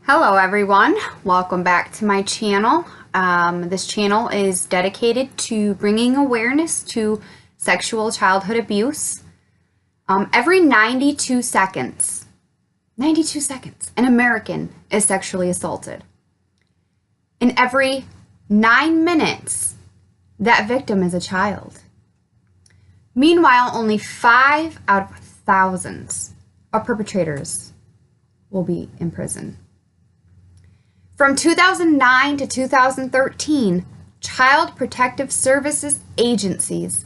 Hello everyone, welcome back to my channel. This channel is dedicated to bringing awareness to sexual childhood abuse. Every 92 seconds, an American is sexually assaulted. In every 9 minutes, that victim is a child. Meanwhile, only 5 out of thousands of perpetrators will be in prison. From 2009 to 2013, Child Protective Services agencies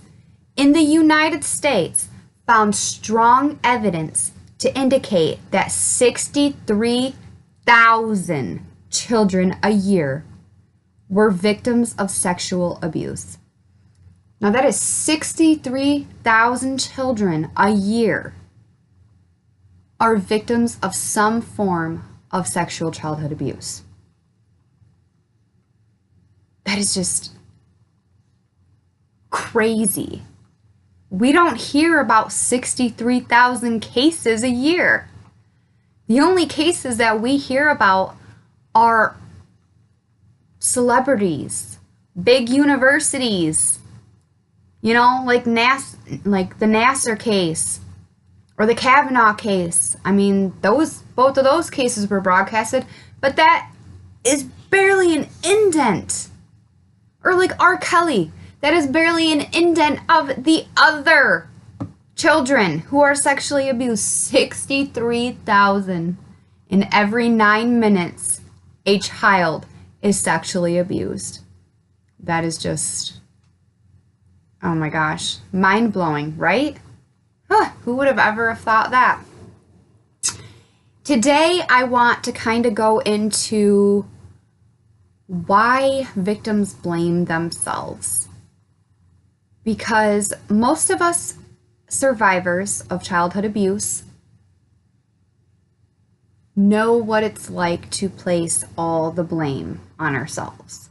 in the United States found strong evidence to indicate that 63,000 children a year were victims of sexual abuse. Now that is 63,000 children a year are victims of some form of sexual childhood abuse. That is just crazy. We don't hear about 63,000 cases a year. The only cases that we hear about are celebrities, big universities, like the Nassar case or the Kavanaugh case. I mean, both of those cases were broadcasted, but that is barely an indent. Or like R. Kelly, that is barely an indent of the other children who are sexually abused. 63,000 in every 9 minutes, a child is sexually abused. That is just, oh my gosh, mind-blowing, right? Who would have ever thought that? Today, I want to kind of go into why victims blame themselves. Because most of us survivors of childhood abuse know what it's like to place all the blame on ourselves.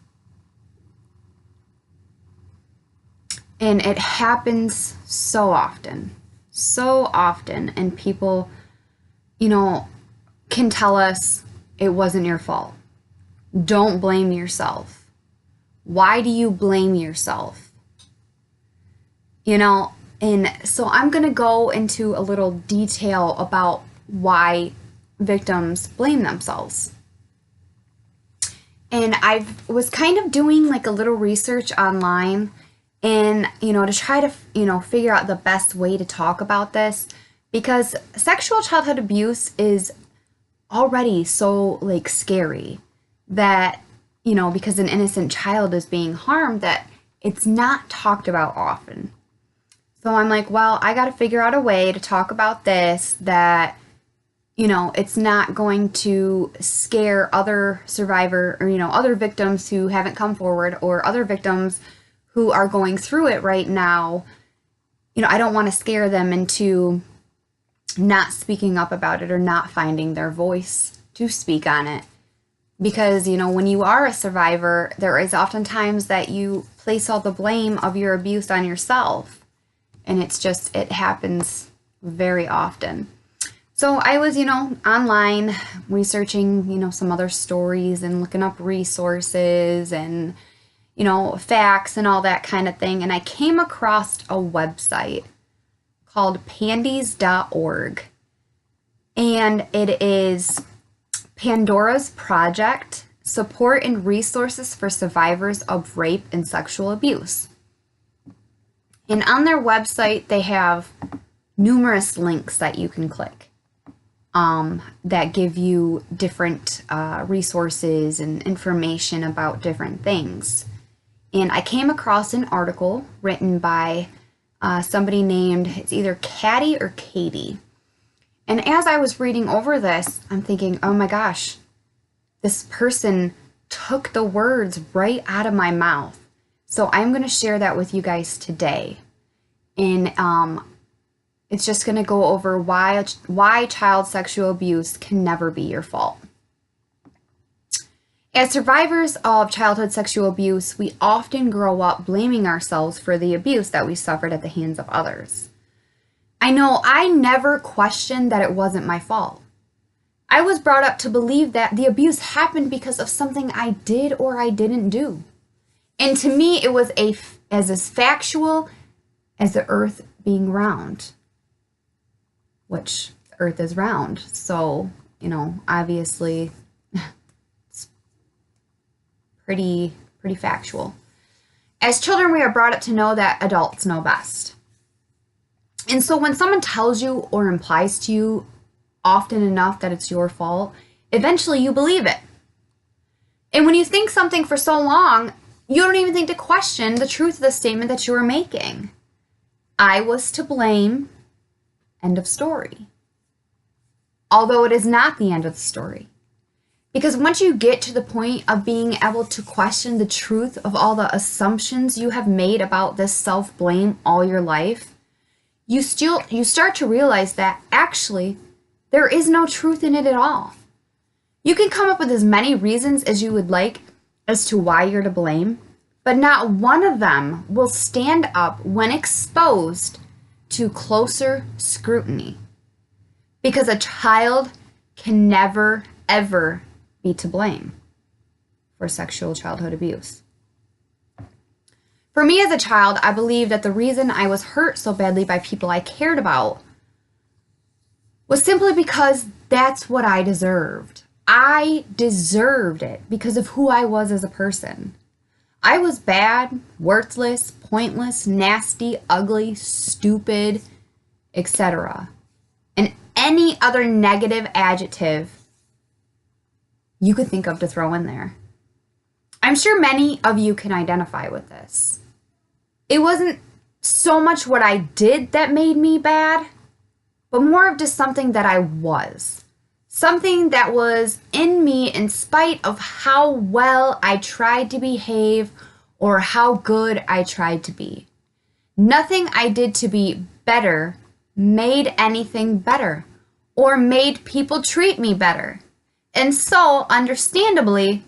And it happens so often, and people, can tell us it wasn't your fault. Don't blame yourself. Why do you blame yourself? And so I'm going to go into a little detail about why victims blame themselves. And I was kind of doing like a little research online and, to try to, figure out the best way to talk about this, because sexual childhood abuse is already so scary that, because an innocent child is being harmed, that it's not talked about often. So I'm like, well, I got to figure out a way to talk about this that, it's not going to scare other other victims who haven't come forward or other victims who are going through it right now. I don't want to scare them into not speaking up about it or not finding their voice to speak on it. Because, when you are a survivor, there is oftentimes that you place all the blame of your abuse on yourself. And it happens very often. So I was, online researching, some other stories and looking up resources and, facts and all that kind of thing. And I came across a website called pandies.org. And it is Pandora's Project, Support and Resources for Survivors of Rape and Sexual Abuse. And on their website, they have numerous links that you can click that give you different resources and information about different things. And I came across an article written by somebody named, it's either Caddy or Katie. And as I was reading over this, I'm thinking, oh my gosh, this person took the words right out of my mouth. So I'm going to share that with you guys today. And it's just going to go over why child sexual abuse can never be your fault. As survivors of childhood sexual abuse, we often grow up blaming ourselves for the abuse that we suffered at the hands of others. I know I never questioned that it wasn't my fault. I was brought up to believe that the abuse happened because of something I did or I didn't do. And to me, it was as factual as the earth being round, which the earth is round. So, obviously it's pretty factual. As children, we are brought up to know that adults know best. And so when someone tells you or implies to you often enough that it's your fault, eventually you believe it. And when you think something for so long, you don't even think to question the truth of the statement that you were making. I was to blame. End of story. Although it is not the end of the story. Because once you get to the point of being able to question the truth of all the assumptions you have made about this self-blame all your life, you start to realize that actually there is no truth in it at all. You can come up with as many reasons as you would like as to why you're to blame, but not one of them will stand up when exposed to closer scrutiny. Because a child can never, ever be to blame for sexual childhood abuse. For me as a child, I believe that the reason I was hurt so badly by people I cared about was simply because that's what I deserved. I deserved it because of who I was as a person. I was bad, worthless, pointless, nasty, ugly, stupid, etc. And any other negative adjective you could think of to throw in there. I'm sure many of you can identify with this. It wasn't so much what I did that made me bad, but more of just something that I was. Something that was in me in spite of how well I tried to behave or how good I tried to be. Nothing I did to be better made anything better or made people treat me better. And so, understandably,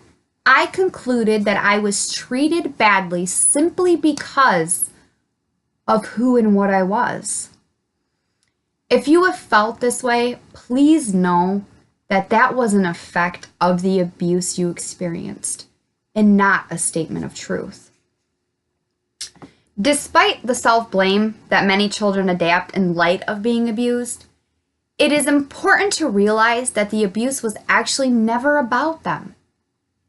I concluded that I was treated badly simply because of who and what I was. If you have felt this way, please know that that was an effect of the abuse you experienced and not a statement of truth. Despite the self-blame that many children adapt in light of being abused, it is important to realize that the abuse was actually never about them.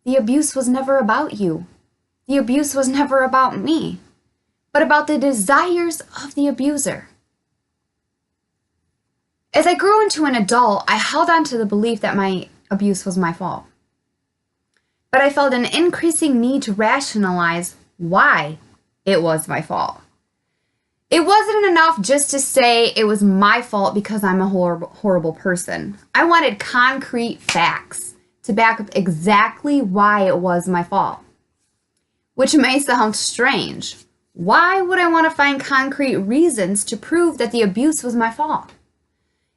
The abuse was never about you. The abuse was never about me, but about the desires of the abuser. As I grew into an adult, I held on to the belief that my abuse was my fault. But I felt an increasing need to rationalize why it was my fault. It wasn't enough just to say it was my fault because I'm a horrible person. I wanted concrete facts to back up exactly why it was my fault. Which may sound strange. Why would I want to find concrete reasons to prove that the abuse was my fault?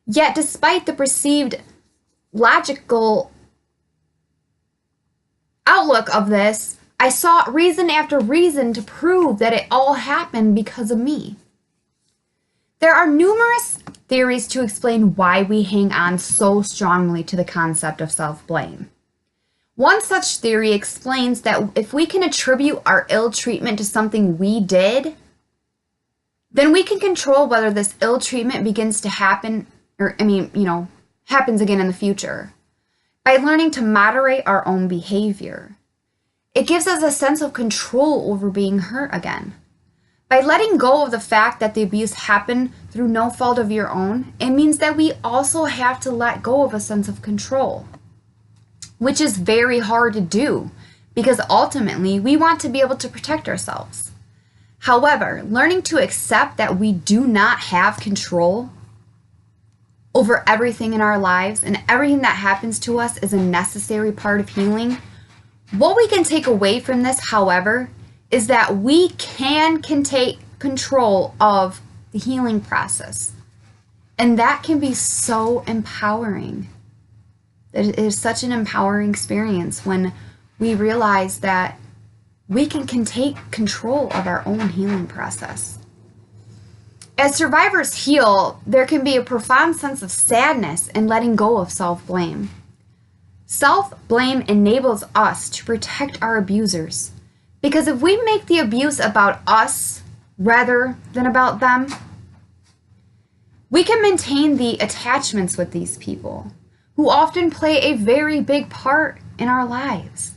Yet, despite the perceived logical outlook of this, I sought reason after reason to prove that it all happened because of me. There are numerous theories to explain why we hang on so strongly to the concept of self-blame. One such theory explains that if we can attribute our ill treatment to something we did, then we can control whether this ill treatment begins to happen, happens again in the future, by learning to moderate our own behavior. It gives us a sense of control over being hurt again. By letting go of the fact that the abuse happened through no fault of your own, it means that we also have to let go of a sense of control, which is very hard to do because ultimately we want to be able to protect ourselves. However, learning to accept that we do not have control over everything in our lives and everything that happens to us is a necessary part of healing. What we can take away from this, however, is that we can take control of the healing process. And that can be so empowering. It is such an empowering experience when we realize that we can take control of our own healing process. As survivors heal, there can be a profound sense of sadness in letting go of self-blame. Self-blame enables us to protect our abusers, because if we make the abuse about us rather than about them, we can maintain the attachments with these people, who often play a very big part in our lives.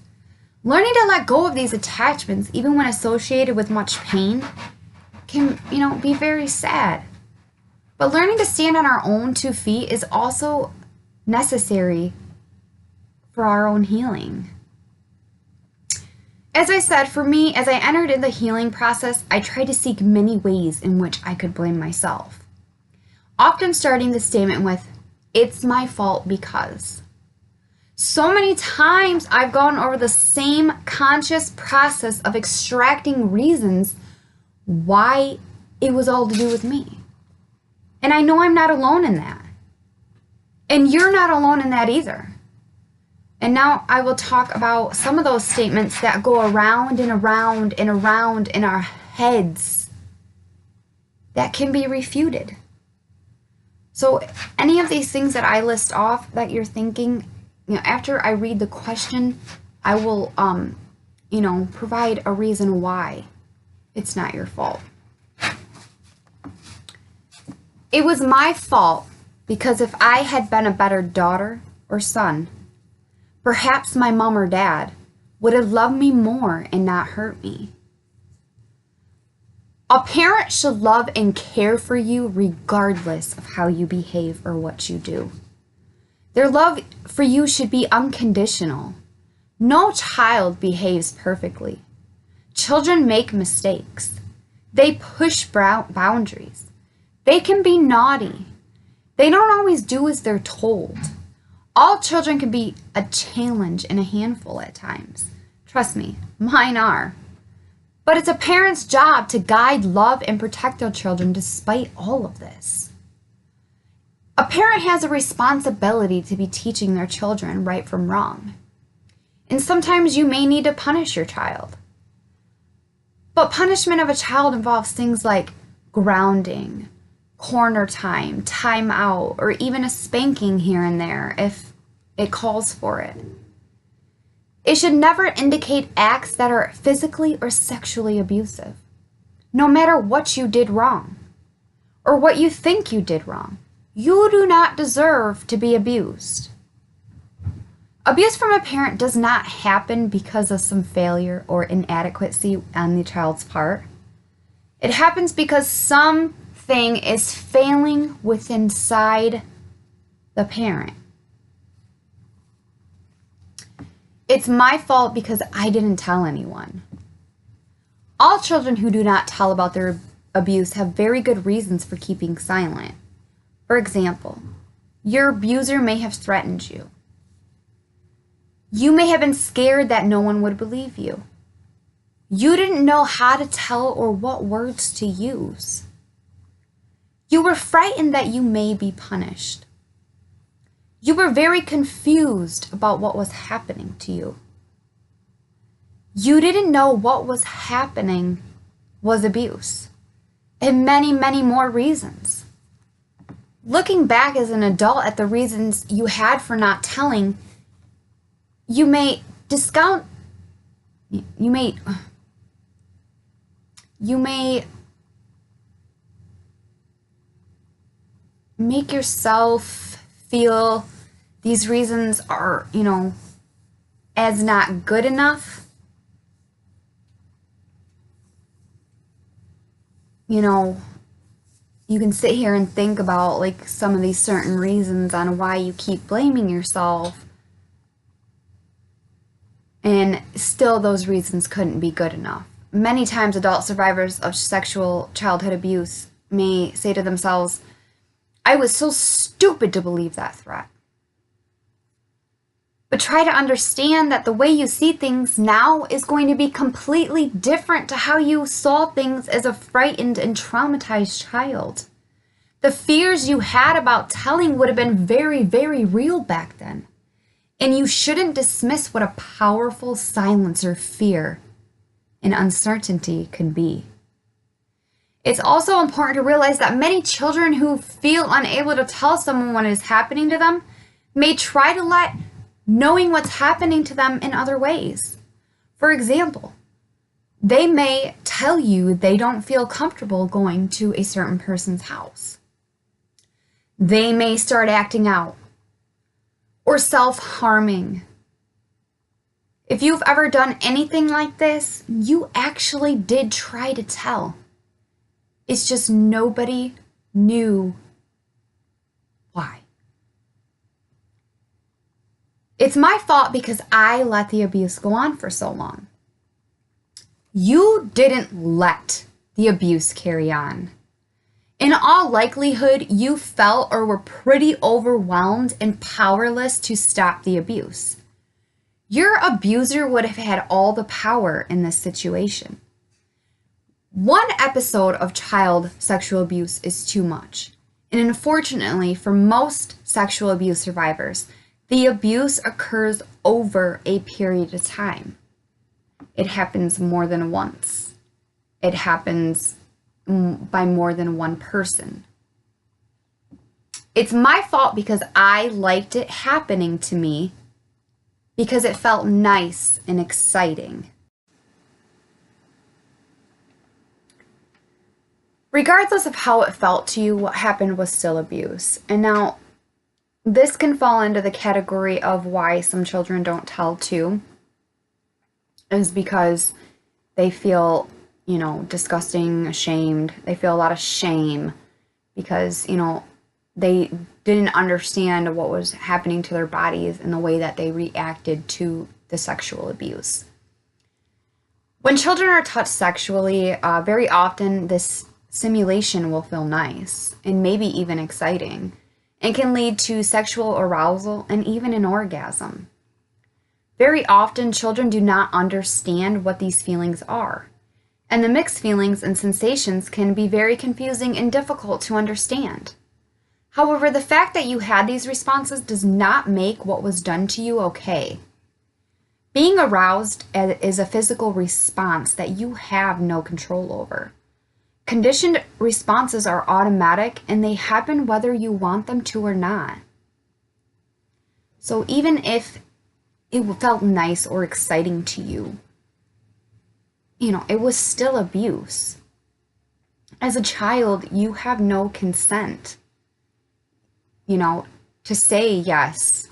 Learning to let go of these attachments, even when associated with much pain, can, be very sad. But learning to stand on our own 2 feet is also necessary for our own healing. As I said, for me, as I entered in the healing process, I tried to seek many ways in which I could blame myself. Often starting the statement with, "It's my fault because." So many times I've gone over the same conscious process of extracting reasons why it was all to do with me. And I know I'm not alone in that. And you're not alone in that either. And now I will talk about some of those statements that go around and around and around in our heads that can be refuted. So any of these things that I list off that you're thinking, after I read the question, I will, provide a reason why it's not your fault. It was my fault because if I had been a better daughter or son, perhaps my mom or dad would have loved me more and not hurt me. A parent should love and care for you regardless of how you behave or what you do. Their love for you should be unconditional. No child behaves perfectly. Children make mistakes. They push boundaries. They can be naughty. They don't always do as they're told. All children can be a challenge and a handful at times. Trust me, mine are. But it's a parent's job to guide, love, and protect their children despite all of this. A parent has a responsibility to be teaching their children right from wrong. And sometimes you may need to punish your child. But punishment of a child involves things like grounding, corner time, time out, or even a spanking here and there if it calls for it. It should never indicate acts that are physically or sexually abusive, no matter what you did wrong or what you think you did wrong. You do not deserve to be abused. Abuse from a parent does not happen because of some failure or inadequacy on the child's part. It happens because something is failing within inside the parent. It's my fault because I didn't tell anyone. All children who do not tell about their abuse have very good reasons for keeping silent. For example, your abuser may have threatened you. You may have been scared that no one would believe you. You didn't know how to tell or what words to use. You were frightened that you may be punished. You were very confused about what was happening to you. You didn't know what was happening was abuse, and many, many more reasons. Looking back as an adult at the reasons you had for not telling, you may discount, you may make yourself feel these reasons are, as not good enough. You can sit here and think about like some of these certain reasons on why you keep blaming yourself, and still those reasons couldn't be good enough. Many times adult survivors of sexual childhood abuse may say to themselves, I was so stupid to believe that threat. But try to understand that the way you see things now is going to be completely different to how you saw things as a frightened and traumatized child. The fears you had about telling would have been very, very real back then. And you shouldn't dismiss what a powerful silencer fear and uncertainty can be. It's also important to realize that many children who feel unable to tell someone what is happening to them may try to let knowing what's happening to them in other ways. For example, they may tell you they don't feel comfortable going to a certain person's house. They may start acting out or self-harming. If you've ever done anything like this, you actually did try to tell. It's just nobody knew why. It's my fault because I let the abuse go on for so long. You didn't let the abuse carry on. In all likelihood, you felt or were pretty overwhelmed and powerless to stop the abuse. Your abuser would have had all the power in this situation. One episode of child sexual abuse is too much. And unfortunately, for most sexual abuse survivors, the abuse occurs over a period of time. It happens more than once. It happens by more than one person. It's my fault because I liked it happening to me because it felt nice and exciting. Regardless of how it felt to you, what happened was still abuse. And now, this can fall into the category of why some children don't tell too, is because they feel, disgusting, ashamed. They feel a lot of shame because, they didn't understand what was happening to their bodies and the way that they reacted to the sexual abuse. When children are touched sexually, very often this simulation will feel nice and maybe even exciting and can lead to sexual arousal and even an orgasm. Very often, children do not understand what these feelings are, and the mixed feelings and sensations can be very confusing and difficult to understand. However, the fact that you had these responses does not make what was done to you okay. Being aroused is a physical response that you have no control over. Conditioned responses are automatic and they happen whether you want them to or not. So even if it felt nice or exciting to you, it was still abuse. As a child, you have no consent, to say yes,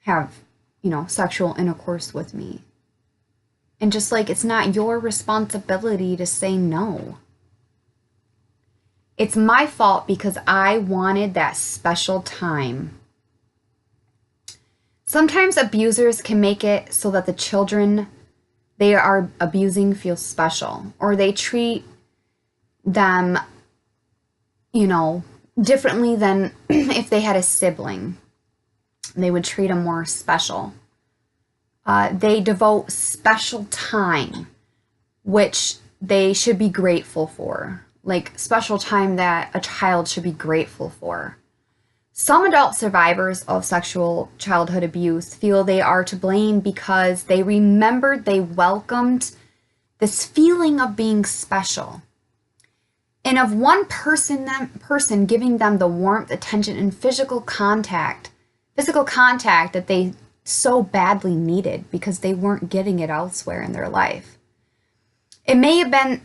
have, sexual intercourse with me. And just like it's not your responsibility to say no. It's my fault because I wanted that special time. Sometimes abusers can make it so that the children they are abusing feel special, or they treat them, differently than if they had a sibling. They would treat them more special. They devote special time, which they should be grateful for, like special time that a child should be grateful for. Some adult survivors of sexual childhood abuse feel they are to blame because they remembered they welcomed this feeling of being special. And of one person giving them the warmth, attention, and physical contact that they so badly needed because they weren't getting it elsewhere in their life. It may have been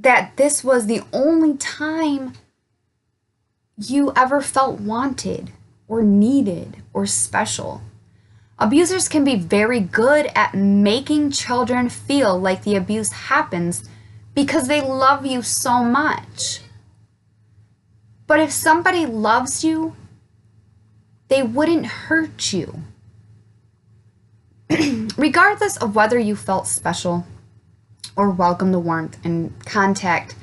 that this was the only time you ever felt wanted or needed or special. Abusers can be very good at making children feel like the abuse happens because they love you so much. But if somebody loves you, they wouldn't hurt you. Regardless of whether you felt special or welcomed the warmth and contact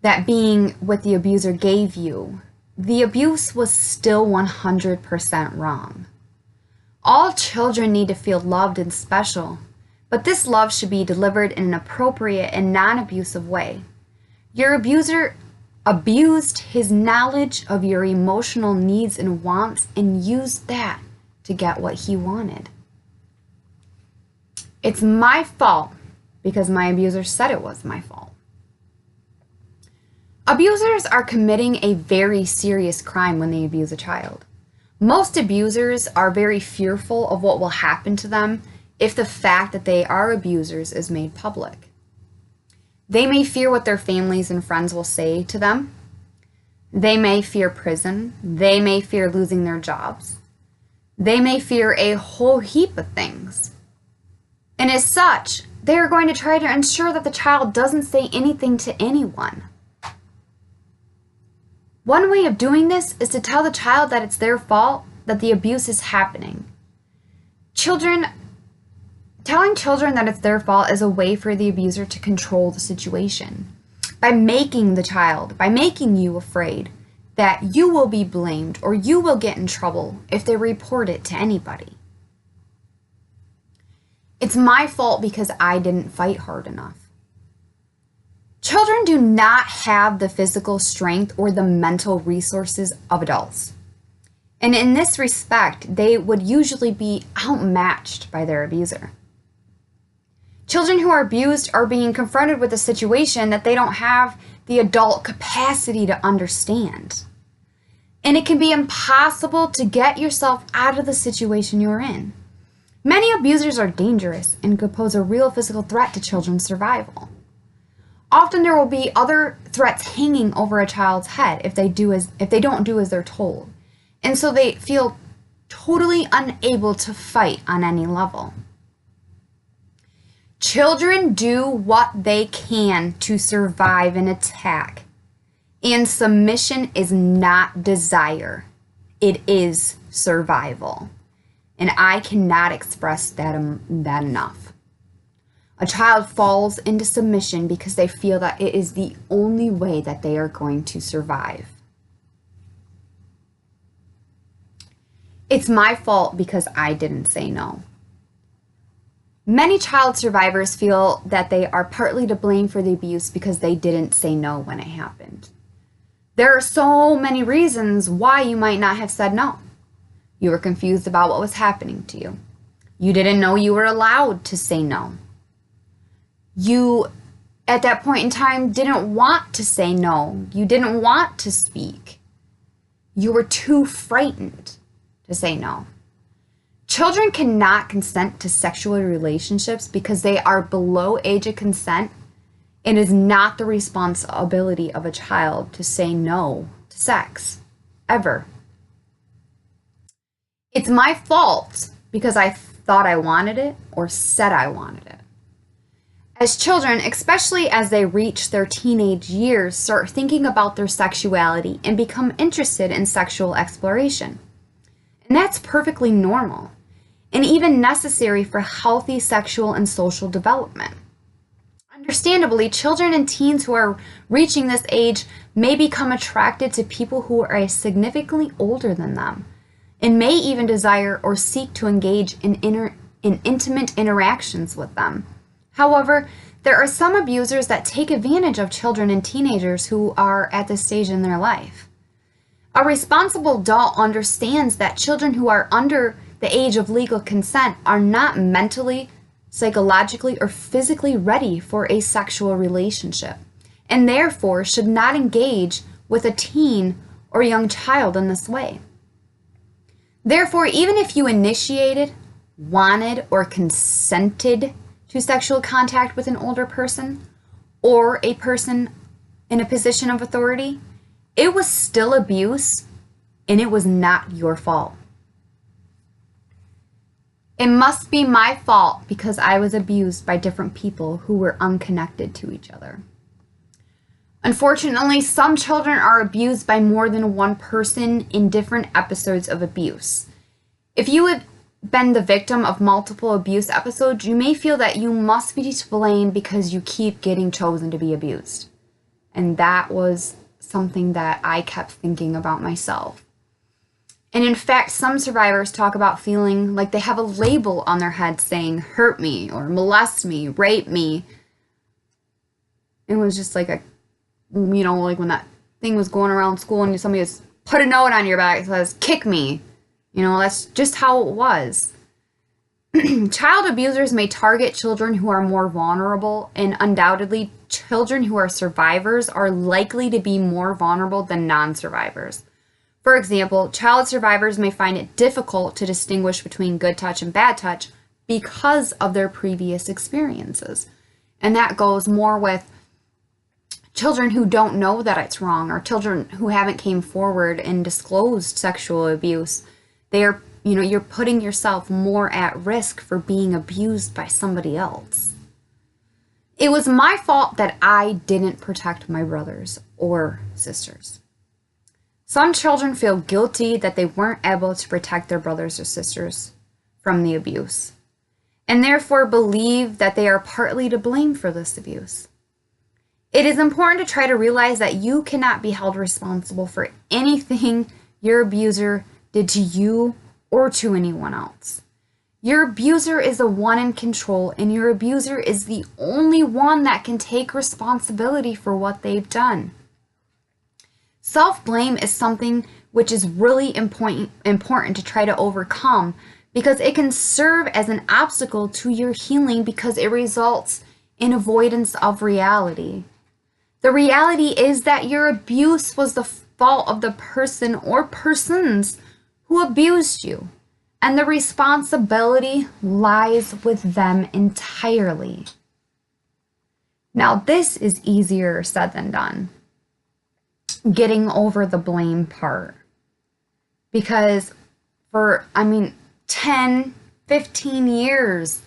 that being with the abuser gave you, the abuse was still 100% wrong. All children need to feel loved and special, but this love should be delivered in an appropriate and non-abusive way. Your abuser abused his knowledge of your emotional needs and wants and used that to get what he wanted. It's my fault because my abuser said it was my fault. Abusers are committing a very serious crime when they abuse a child. Most abusers are very fearful of what will happen to them if the fact that they are abusers is made public. They may fear what their families and friends will say to them. They may fear prison. They may fear losing their jobs. They may fear a whole heap of things. And as such, they are going to try to ensure that the child doesn't say anything to anyone. One way of doing this is to tell the child that it's their fault that the abuse is happening. Telling children that it's their fault is a way for the abuser to control the situation. By making you afraid that you will be blamed or you will get in trouble if they report it to anybody. It's my fault because I didn't fight hard enough. Children do not have the physical strength or the mental resources of adults. And in this respect, they would usually be outmatched by their abuser. Children who are abused are being confronted with a situation that they don't have the adult capacity to understand. And it can be impossible to get yourself out of the situation you're in. Many abusers are dangerous and could pose a real physical threat to children's survival. Often there will be other threats hanging over a child's head if they don't do as they're told. And so they feel totally unable to fight on any level. Children do what they can to survive an attack. And submission is not desire. It is survival. And I cannot express that enough. A child falls into submission because they feel that it is the only way that they are going to survive. It's my fault because I didn't say no. Many child survivors feel that they are partly to blame for the abuse because they didn't say no when it happened. There are so many reasons why you might not have said no. You were confused about what was happening to you. You didn't know you were allowed to say no. You, at that point in time, didn't want to say no. You didn't want to speak. You were too frightened to say no. Children cannot consent to sexual relationships because they are below age of consent. It is not the responsibility of a child to say no to sex, ever. It's my fault because I thought I wanted it or said I wanted it. As children, especially as they reach their teenage years, start thinking about their sexuality and become interested in sexual exploration. And that's perfectly normal and even necessary for healthy sexual and social development. Understandably, children and teens who are reaching this age may become attracted to people who are significantly older than them and may even desire or seek to engage in intimate interactions with them. However, there are some abusers that take advantage of children and teenagers who are at this stage in their life. A responsible adult understands that children who are under the age of legal consent are not mentally, psychologically, or physically ready for a sexual relationship, and therefore should not engage with a teen or young child in this way. Therefore, even if you initiated, wanted, or consented to sexual contact with an older person or a person in a position of authority, it was still abuse and it was not your fault. It must be my fault because I was abused by different people who were unconnected to each other. Unfortunately, some children are abused by more than one person in different episodes of abuse. If you have been the victim of multiple abuse episodes, you may feel that you must be to blame because you keep getting chosen to be abused. And that was something that I kept thinking about myself. And in fact, some survivors talk about feeling like they have a label on their head saying, hurt me, or molest me, rape me. It was just like like when that thing was going around school and somebody just put a note on your back that says, kick me. That's just how it was. Child abusers may target children who are more vulnerable, and undoubtedly, children who are survivors are likely to be more vulnerable than non survivors. For example, child survivors may find it difficult to distinguish between good touch and bad touch because of their previous experiences. And that goes more with children who don't know that it's wrong, or children who haven't came forward and disclosed sexual abuse. You're putting yourself more at risk for being abused by somebody else. It was my fault that I didn't protect my brothers or sisters. Some children feel guilty that they weren't able to protect their brothers or sisters from the abuse, and therefore believe that they are partly to blame for this abuse. It is important to try to realize that you cannot be held responsible for anything your abuser did to you or to anyone else. Your abuser is the one in control, and your abuser is the only one that can take responsibility for what they've done. Self-blame is something which is really important to try to overcome, because it can serve as an obstacle to your healing because it results in avoidance of reality. The reality is that your abuse was the fault of the person or persons who abused you, and the responsibility lies with them entirely. Now, this is easier said than done, getting over the blame part, because for 10, 15 years,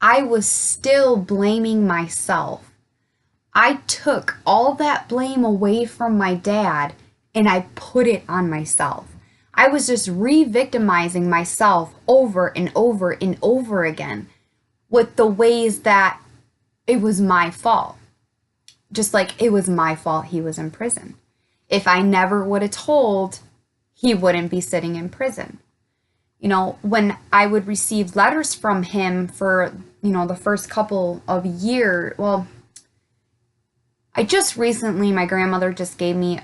I was still blaming myself. I took all that blame away from my dad and I put it on myself. I was just re-victimizing myself over and over and over again with the ways that it was my fault. Just like it was my fault he was in prison. If I never would have told, he wouldn't be sitting in prison. When I would receive letters from him for, the first couple of years, well, I just recently, my grandmother just gave me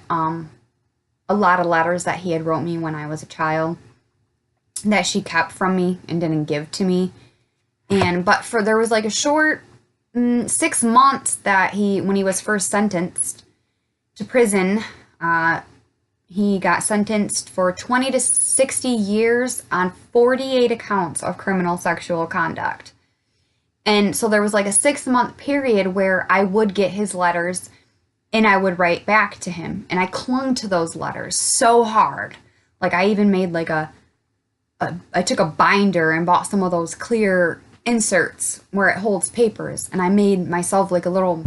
a lot of letters that he had wrote me when I was a child that she kept from me and didn't give to me. But there was like a short 6 months that when he was first sentenced to prison, he got sentenced for 20 to 60 years on 48 accounts of criminal sexual conduct. And so there was like a 6-month period where I would get his letters and I would write back to him. And I clung to those letters so hard. Like I even made like I took a binder and bought some of those clear inserts where it holds papers. And I made myself like a little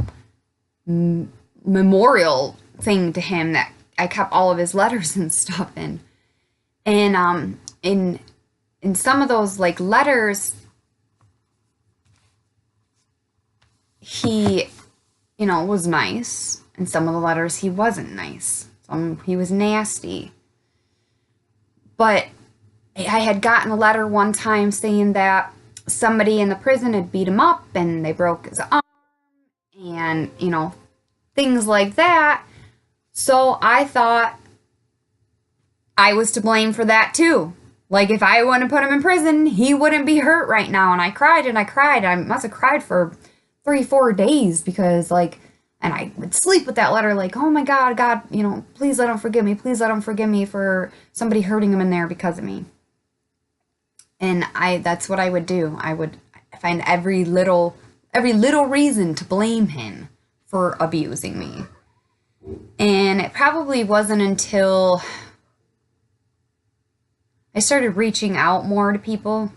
memorial thing to him that I kept all of his letters and stuff in. And in some of those like letters, he, was nice, and some of the letters he wasn't nice. He was nasty. But I had gotten a letter one time saying that somebody in the prison had beat him up and they broke his arm and, things like that. So I thought I was to blame for that too. Like if I wouldn't put him in prison, he wouldn't be hurt right now. And I cried and I cried. I must have cried for 3-4 days because and I would sleep with that letter like, oh my God, please let him forgive me. Please let him forgive me for somebody hurting him in there because of me. And that's what I would do. I would find every little reason to blame him for abusing me. And it probably wasn't until I started reaching out more to people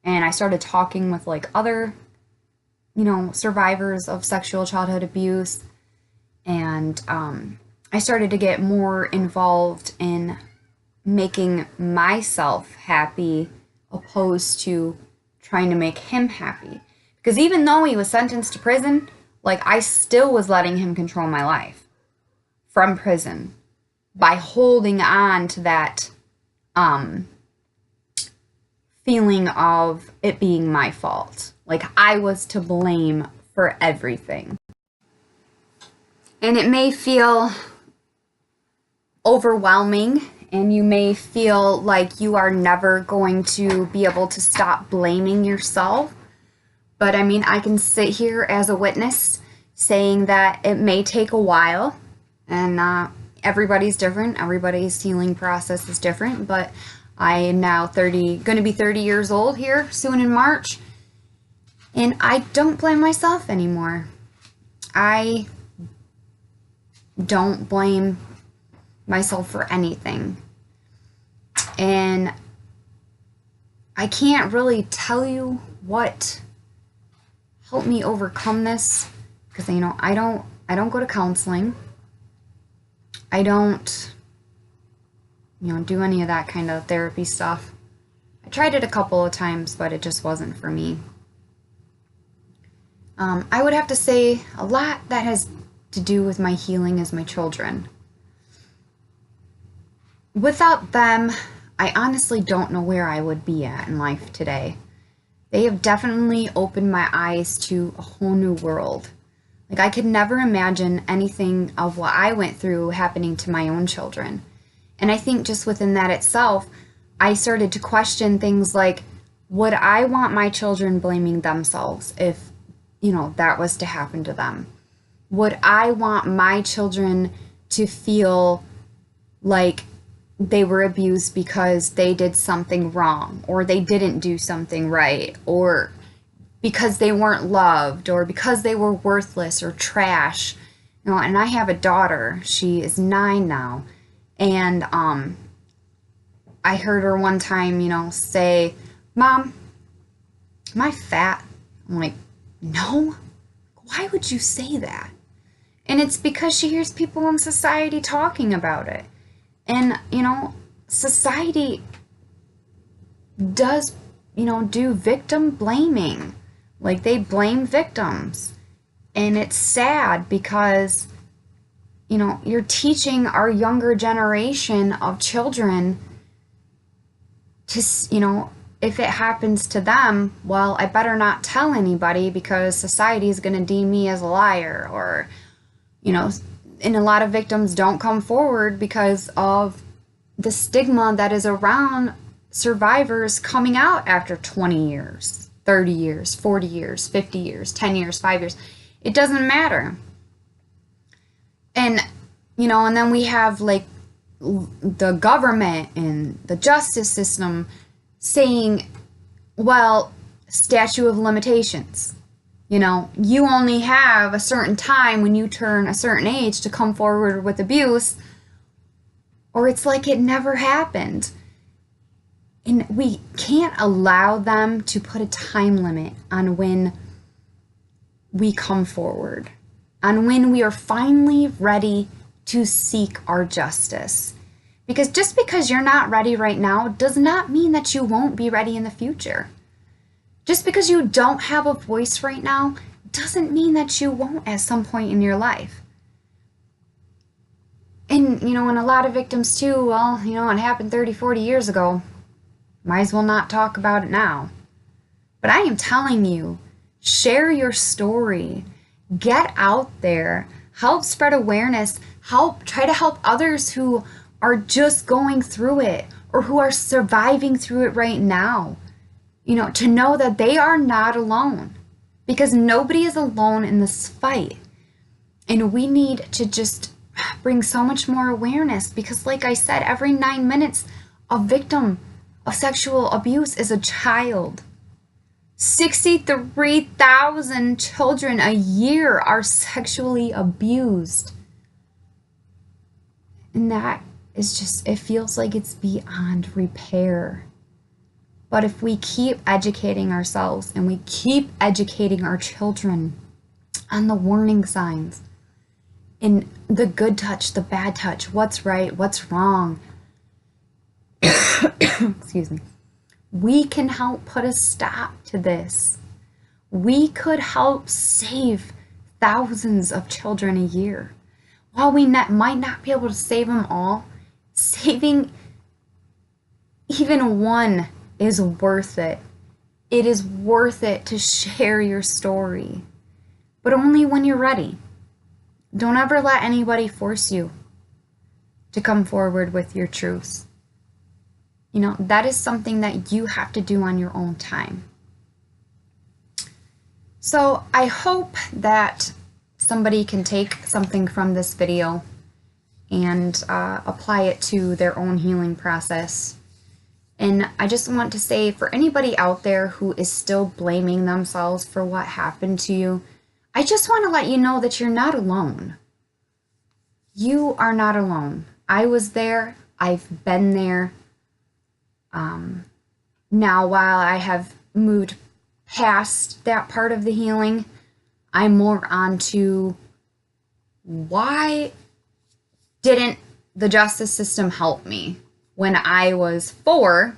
and I started talking with like other survivors of sexual childhood abuse. And I started to get more involved in making myself happy opposed to trying to make him happy. Because even though he was sentenced to prison, I still was letting him control my life from prison by holding on to that feeling of it being my fault. I was to blame for everything. And it may feel overwhelming and you may feel like you are never going to be able to stop blaming yourself. But I mean, I can sit here as a witness saying that it may take a while, and everybody's different. Everybody's healing process is different, but I am now going to be 30 years old here soon in March, and I don't blame myself anymore. I don't blame myself for anything. And I can't really tell you what helped me overcome this, because I don't go to counseling. I don't do any of that kind of therapy stuff. I tried it a couple of times, but it just wasn't for me. I would have to say a lot that has to do with my healing is my children. Without them, I honestly don't know where I would be at in life today. They have definitely opened my eyes to a whole new world. Like, I could never imagine anything of what I went through happening to my own children. And I think just within that itself, I started to question things like, would I want my children blaming themselves if, that was to happen to them? Would I want my children to feel like they were abused because they did something wrong, or they didn't do something right, or because they weren't loved, or because they were worthless or trash? And I have a daughter. She is 9 now. And I heard her one time, say, "Mom, am I fat?" I'm like, "No. Why would you say that?" And it's because she hears people in society talking about it. And, society does, do victim blaming. Like, they blame victims. And it's sad because, you're teaching our younger generation of children to, if it happens to them, well, I better not tell anybody because society is going to deem me as a liar. Or, and a lot of victims don't come forward because of the stigma that is around survivors coming out after 20 years, 30 years, 40 years, 50 years, 10 years, 5 years. It doesn't matter. And, and then we have like the government and the justice system saying, well, statute of limitations. You only have a certain time when you turn a certain age to come forward with abuse, or it's like it never happened. And we can't allow them to put a time limit on when we come forward, on when we are finally ready to seek our justice. Because just because you're not ready right now does not mean that you won't be ready in the future. Just because you don't have a voice right now doesn't mean that you won't at some point in your life. And, and a lot of victims too, well, it happened 30, 40 years ago. Might as well not talk about it now. But I am telling you, share your story. Get out there. Help spread awareness. Try to help others who are just going through it or who are surviving through it right now. To know that they are not alone, because nobody is alone in this fight. And we need to just bring so much more awareness, because like I said, every 9 minutes, a victim of sexual abuse is a child. 63,000 children a year are sexually abused. And that is just, it feels like it's beyond repair. But if we keep educating ourselves and we keep educating our children on the warning signs and the good touch, the bad touch, what's right, what's wrong, excuse me, we can help put a stop to this. We could help save thousands of children a year. While we might not be able to save them all, saving even one is worth it. It is worth it to share your story, but only when you're ready. Don't ever let anybody force you. to come forward with your truths. You know, that is something that you have to do on your own time. So I hope that somebody can take something from this video and apply it to their own healing process. And I just want to say, for anybody out there who is still blaming themselves for what happened to you, I just want to let you know that you're not alone. You are not alone. I was there. I've been there. Now, while I have moved past that part of the healing, I'm more on to why didn't the justice system help me when I was 4,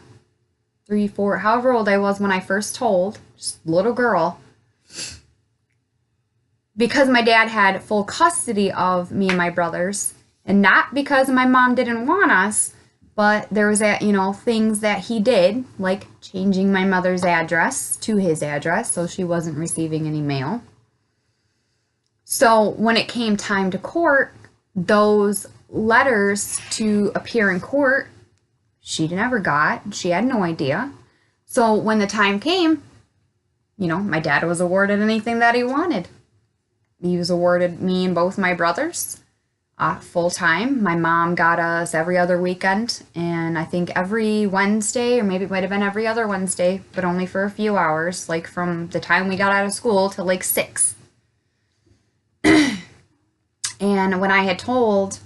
however old I was when I first told, just a little girl, because my dad had full custody of me and my brothers, and not because my mom didn't want us, but there was things that he did, like changing my mother's address to his address so she wasn't receiving any mail. So when it came time to court, those letters to appear in court, she never got. She had no idea. So when the time came, my dad was awarded anything that he wanted. He was awarded me and both my brothers full time. My mom got us every other weekend, and I think every Wednesday, or maybe it might have been every other Wednesday, but only for a few hours, like from the time we got out of school till like 6. And when I had told,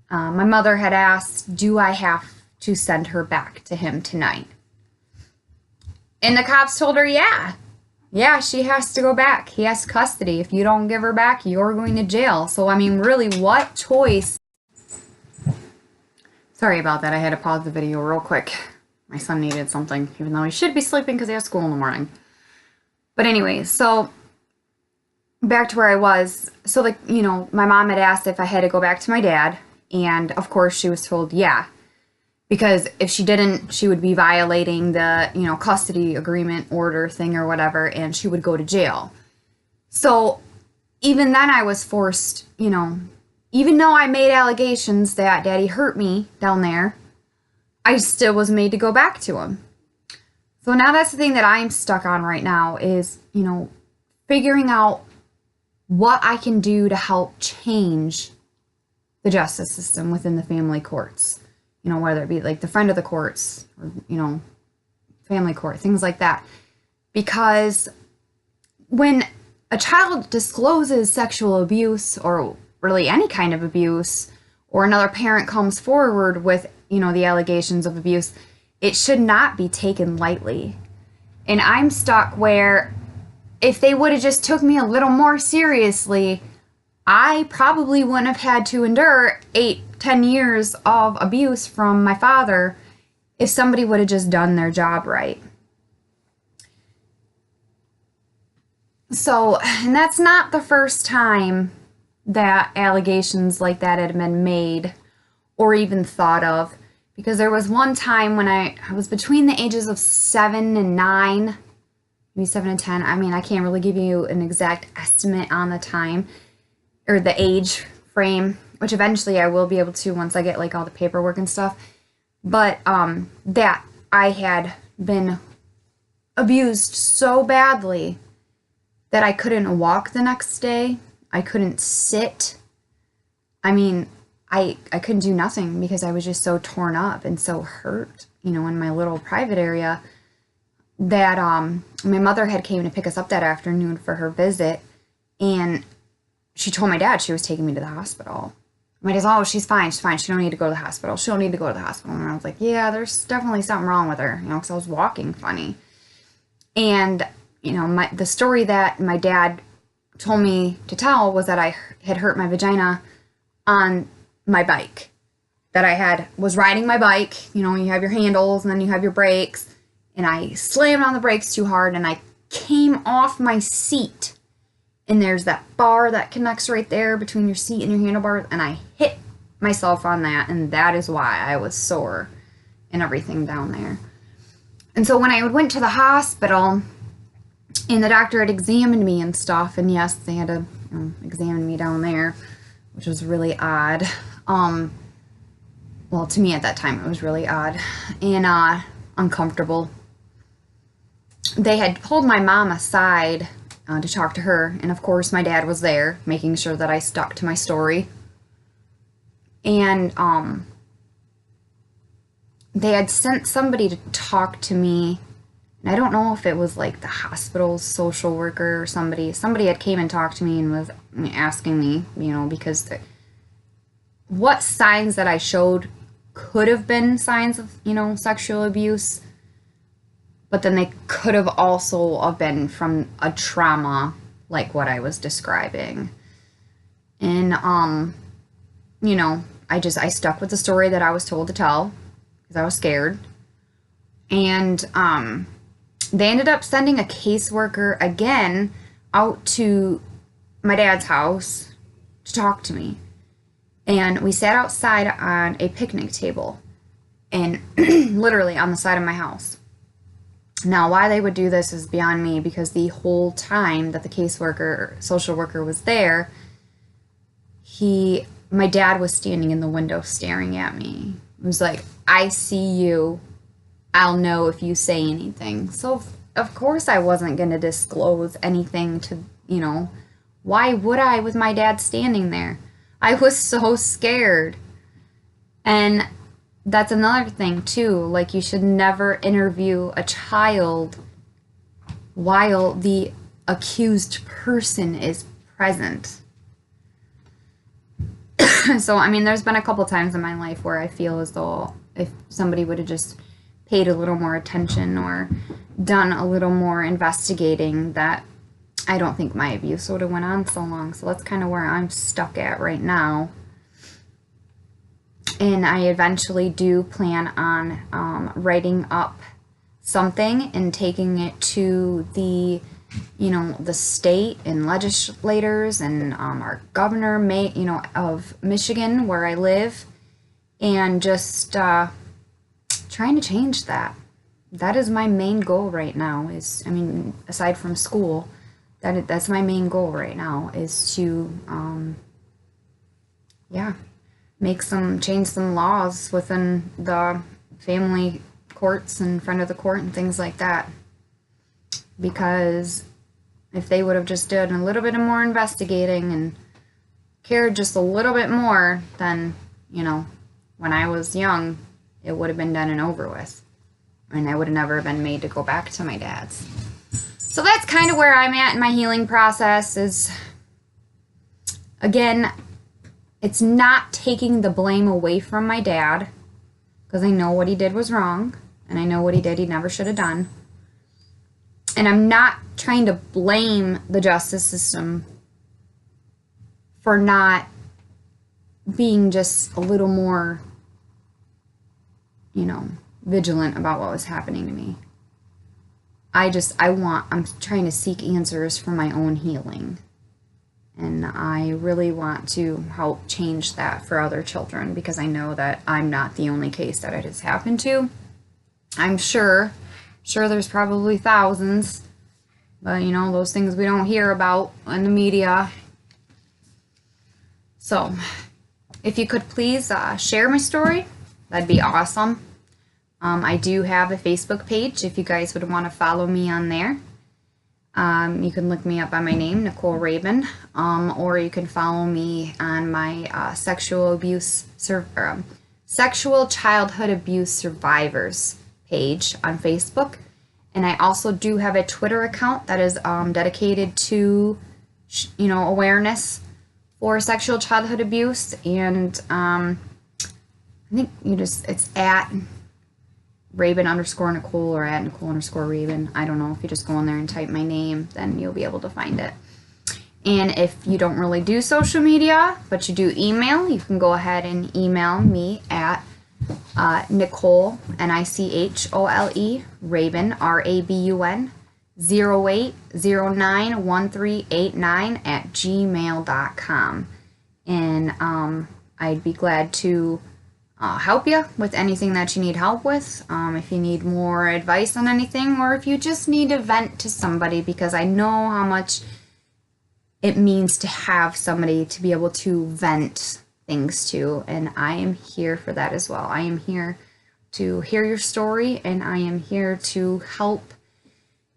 my mother had asked, do I have to send her back to him tonight? And the cops told her, yeah, she has to go back. He has custody. If you don't give her back, you're going to jail. So, I mean, really, what choice? Sorry about that. I had to pause the video real quick. My son needed something, even though he should be sleeping because he has school in the morning. But anyway, so back to where I was. So, my mom had asked if I had to go back to my dad. And, of course, she was told, yeah. Because if she didn't, she would be violating the, custody agreement order thing or whatever, and she would go to jail. So even then I was forced, even though I made allegations that Daddy hurt me down there, I still was made to go back to him. So now that's the thing that I'm stuck on right now is, figuring out what I can do to help change the justice system within the family courts. Whether it be like the friend of the courts or, family court, things like that. Because when a child discloses sexual abuse or really any kind of abuse, or another parent comes forward with, the allegations of abuse, it should not be taken lightly. And I'm stuck where if they would have just took me a little more seriously, I probably wouldn't have had to endure 8-10 years of abuse from my father if somebody would have just done their job right. So, and that's not the first time that allegations like that had been made or even thought of, because there was one time when I was between the ages of 7 and 9, maybe 7 and 10. I mean, I can't really give you an exact estimate on the time or the age frame, which eventually I will be able to once I get like all the paperwork and stuff. But that I had been abused so badly that I couldn't walk the next day. I couldn't sit. I mean, I couldn't do nothing because I was just so torn up and so hurt, in my little private area, that my mother had came to pick us up that afternoon for her visit, and she told my dad she was taking me to the hospital. My dad's, oh, she's fine. She don't need to go to the hospital. She don't need to go to the hospital. And I was like, yeah, there's definitely something wrong with her, because I was walking funny. And, the story that my dad told me to tell was that I had hurt my vagina on my bike. That I was riding my bike, you have your handles and then you have your brakes. And I slammed on the brakes too hard and I came off my seat. And there's that bar that connects right there between your seat and your handlebars. And I hit myself on that. And that is why I was sore and everything down there. And so when I went to the hospital and the doctor had examined me and stuff. And yes, they had to examine me down there, which was really odd. well, to me at that time, it was really odd and uncomfortable. They had pulled my mom aside to talk to her, and of course, my dad was there, making sure that I stuck to my story. And they had sent somebody to talk to me, and I don't know if it was like the hospital's social worker or somebody. Somebody had came and talked to me and was asking me, because what signs that I showed could have been signs of, sexual abuse, but then they could have also have been from a trauma like what I was describing. And, I stuck with the story that I was told to tell because I was scared. And they ended up sending a caseworker again out to my dad's house to talk to me. And we sat outside on a picnic table and literally on the side of my house. Now, why they would do this is beyond me, because the whole time that the caseworker, social worker was there, my dad was standing in the window staring at me. It was like, I see you. I'll know if you say anything. So, of course, I wasn't going to disclose anything to, why would I with my dad standing there? I was so scared. And that's another thing, too. Like, you should never interview a child while the accused person is present. So, there's been a couple times in my life where I feel as though if somebody would have just paid a little more attention or done a little more investigating, that I don't think my abuse would have went on so long. So that's kind of where I'm stuck at right now. And I eventually do plan on writing up something and taking it to the state and legislators and our governor, of Michigan, where I live, and just trying to change that. That is my main goal right now. Aside from school, that's my main goal right now, is to change some laws within the family courts and in front of the court and things like that. Because if they would have just done a little bit more investigating and cared just a little bit more, then, when I was young, it would have been done and over with. And I would have never been made to go back to my dad's. So that's kind of where I'm at in my healing process. Is, again, it's not taking the blame away from my dad, because I know what he did was wrong, and I know what he did he never should have done. And I'm not trying to blame the justice system for not being just a little more, vigilant about what was happening to me. I'm trying to seek answers for my own healing. And I really want to help change that for other children, because I know that I'm not the only case that it has happened to. I'm sure there's probably thousands, but those things we don't hear about in the media. So if you could please share my story, that'd be awesome. I do have a Facebook page if you guys would want to follow me on there. You can look me up by my name, Nicole Rabin, or you can follow me on my sexual childhood abuse survivors page on Facebook. And I also do have a Twitter account that is dedicated to, awareness for sexual childhood abuse. And I think it's at Rabin_Nicole or at Nicole_Rabin. I don't know. If you just go in there and type my name, then you'll be able to find it. And if you don't really do social media, but you do email, you can go ahead and email me at Nicole, Nichole, Rabin, RABUN, 08091389 at gmail.com. And I'd be glad to help you with anything that you need help with. If you need more advice on anything, or if you just need to vent to somebody, because I know how much it means to have somebody to be able to vent things too, and I am here for that as well. I am here to hear your story, and I am here to help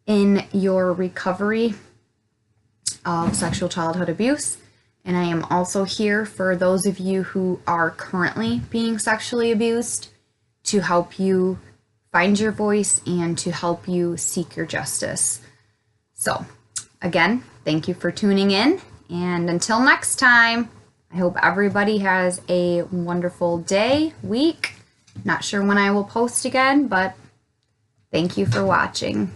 in your recovery of sexual childhood abuse. And I am also here for those of you who are currently being sexually abused to help you find your voice and to help you seek your justice. So, again, thank you for tuning in. And until next time, I hope everybody has a wonderful day, week. Not sure when I will post again, but thank you for watching.